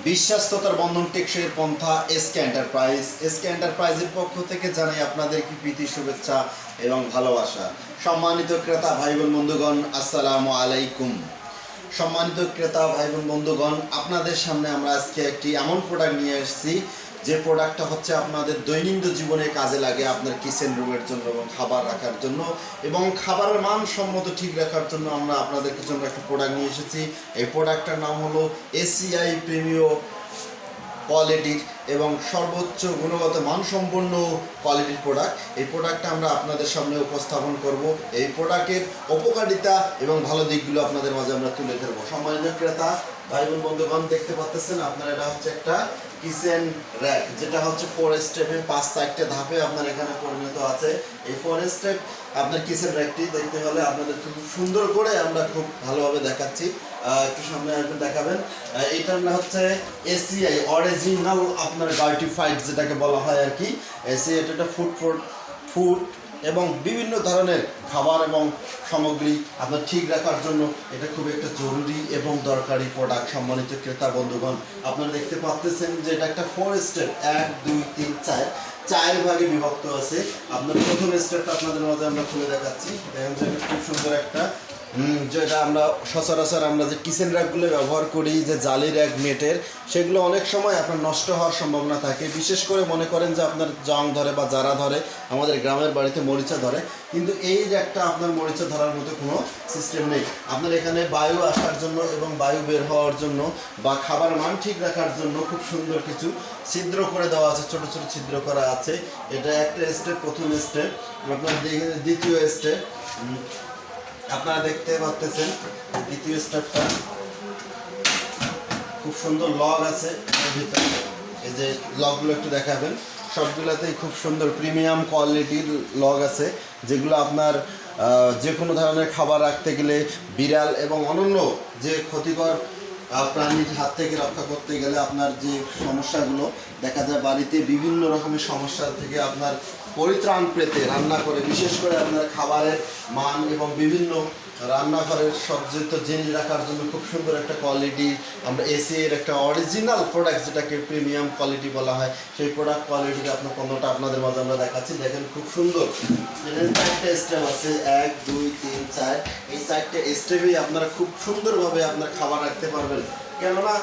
বিশ্বাস্ততার বন্ধন টেকসইয়ের পন্থা SK enterprise. SK এন্টারপ্রাইজের পক্ষ থেকে জানাই আপনাদেরকে প্রীতি শুভেচ্ছা এবং ভালোবাসা। সম্মানিত ক্রেতা ভাই বোন বন্ধুগণ, আসসালামু আলাইকুম। সম্মানিত ক্রেতা ভাই বোন বন্ধুগণ, আপনাদের সামনে আমরা আজকে একটি এমন প্রোডাক্ট নিয়ে এসেছি যে প্রোডাক্টটা হচ্ছে আপনাদের দৈনন্দিন জীবনে কাজে লাগে, আপনার কিচেন রুমের জন্য এবং খাবার রাখার জন্য এবং খাবারের মানসম্মত ঠিক রাখার জন্য আমরা আপনাদের জন্য একটা প্রোডাক্ট নিয়ে এসেছি। এই প্রোডাক্টটার নাম হলো এসিআই প্রিমিয়াম কোয়ালিটির এবং সর্বোচ্চ গুণগত মানসম্পন্ন কোয়ালিটির প্রোডাক্ট। এই প্রোডাক্টটা আমরা আপনাদের সামনে উপস্থাপন করব। এই প্রোডাক্টের উপকারিতা এবং ভালো দিকগুলো আপনাদের মাঝে আমরা তুলে ধরবো। সম্মানিত ক্রেতা ভাই বোন বন্ধুগণ, দেখতে পাচ্ছেন আপনারা, এটা হচ্ছে একটা কিচেন র্যাক, যেটা হচ্ছে 4 স্টেপে 5-4টে ধাপে আপনার এখানে পরিণত আছে। এই 4 স্টেপ আপনার কিচেন র্যাকটি দেখতে হলে আপনাদের খুব সুন্দর করে আমরা খুব ভালোভাবে দেখাচ্ছি। একটু সামনে আসবেন, দেখাবেন। এইটার নাম হচ্ছে এসিআই অরিজিনাল আপনার সার্টিফাইড, যেটাকে বলা হয় আর কি। এসিআই এটা ফুড এবং বিভিন্ন ধরনের খাবার এবং সামগ্রী আপনার ঠিক রাখার জন্য এটা খুব একটা জরুরি এবং দরকারি প্রোডাক্ট। সম্মানিত ক্রেতা বন্ধুগণ, আপনারা দেখতে পাচ্ছেন যে এটা একটা 4 স্টেপ, 1 2 3 4 ভাগে বিভক্ত আছে। আপনার প্রথম স্টেপটা আপনাদের মাঝে আমরা খুলে দেখাচ্ছি। দেখেন যে খুব সুন্দর একটা যেটা আমরা সচরাচর আমরা যে কিচেন র্যাকগুলো ব্যবহার করি, যে জালি র্যাক মেটের, সেগুলো অনেক সময় আপনার নষ্ট হওয়ার সম্ভাবনা থাকে। বিশেষ করে মনে করেন যে আপনার জং ধরে বা জারা ধরে, আমাদের গ্রামের বাড়িতে মরিচা ধরে, কিন্তু এই র্যাকটা আপনার মরিচা ধরার মতো কোনো সিস্টেম নেই। আপনার এখানে বায়ু আসার জন্য এবং বায়ু বের হওয়ার জন্য বা খাবার মান ঠিক রাখার জন্য খুব সুন্দর কিছু ছিদ্র করে দেওয়া আছে, ছোট ছোট ছিদ্র করা আছে। এটা একটা স্টেপ, প্রথম স্টেপ। আপনার দ্বিতীয় স্টেপ আপনারা দেখতে পাচ্ছেন, দ্বিতীয় স্টেপটা খুব সুন্দর লগ আছে এর ভিতরে। এই যে লগগুলো একটু দেখাবেন, সবগুলোতেই খুব সুন্দর প্রিমিয়াম কোয়ালিটির লগ আছে, যেগুলো আপনার যে কোনো ধরনের খাবার রাখতে গেলে বিড়াল এবং অন্যান্য যে ক্ষতিকর প্রাণীর হাত থেকে রক্ষা করতে গেলে আপনার যে সমস্যাগুলো দেখা যায় বাড়িতে, বিভিন্ন রকমের সমস্যা থেকে আপনার পরিত্রাণ পেতে রান্না করে, বিশেষ করে আপনার খাবারের মান এবং বিভিন্ন রান্নাঘরের সজ্জিত জিনিস রাখার জন্য খুব সুন্দর একটা কোয়ালিটি আমরা এসিআইয়ের একটা অরিজিনাল প্রোডাক্ট, যেটাকে প্রিমিয়াম কোয়ালিটি বলা হয়, সেই প্রোডাক্ট কোয়ালিটির আপনার পণ্যটা আপনাদের মাঝে আমরা দেখাচ্ছি। দেখেন খুব সুন্দর, 4টে স্টেপ আছে, 1 2 3 4। এই 4টে স্টেপেই আপনারা খুব সুন্দরভাবে আপনার খাবার রাখতে পারবেন। কেননা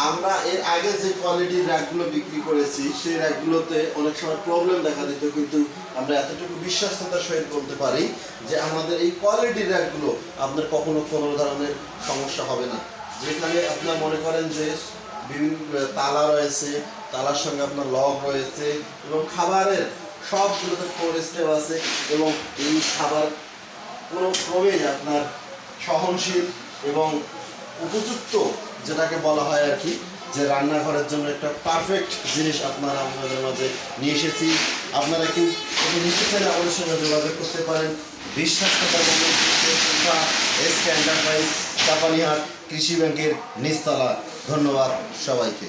আমরা এর আগে যে কোয়ালিটির র্যাকগুলো বিক্রি করেছি, সেই র্যাকগুলোতে অনেক সময় প্রবলেম দেখা দিত, কিন্তু আমরা এতটুকু বিশ্বাসতার সহিত বলতে পারি যে আমাদের এই কোয়ালিটির র্যাকগুলো আপনার কখনো কোনো ধরনের সমস্যা হবে না। যেখানে আপনার মনে করেন যে বিভিন্ন তালা রয়েছে, তালার সঙ্গে আপনার লগ রয়েছে এবং খাবারের সবগুলোতে 4 স্টেপ আছে এবং এই খাবার কোনো ক্রমেই আপনার সহনশীল এবং উপযুক্ত, যেটাকে বলা হয় আর কি, যে রান্নাঘরের জন্য একটা পারফেক্ট জিনিস আপনারা আমাদের মাঝে নিয়ে এসেছি। আপনারা কি নিতে চাইলে আমাদের সঙ্গে যোগাযোগ করতে পারেন। বিশ্বাসযোগ্য এসকে এন্টারপ্রাইজ, চাপানিহাট কৃষি ব্যাংকের নিচতলা। ধন্যবাদ সবাইকে।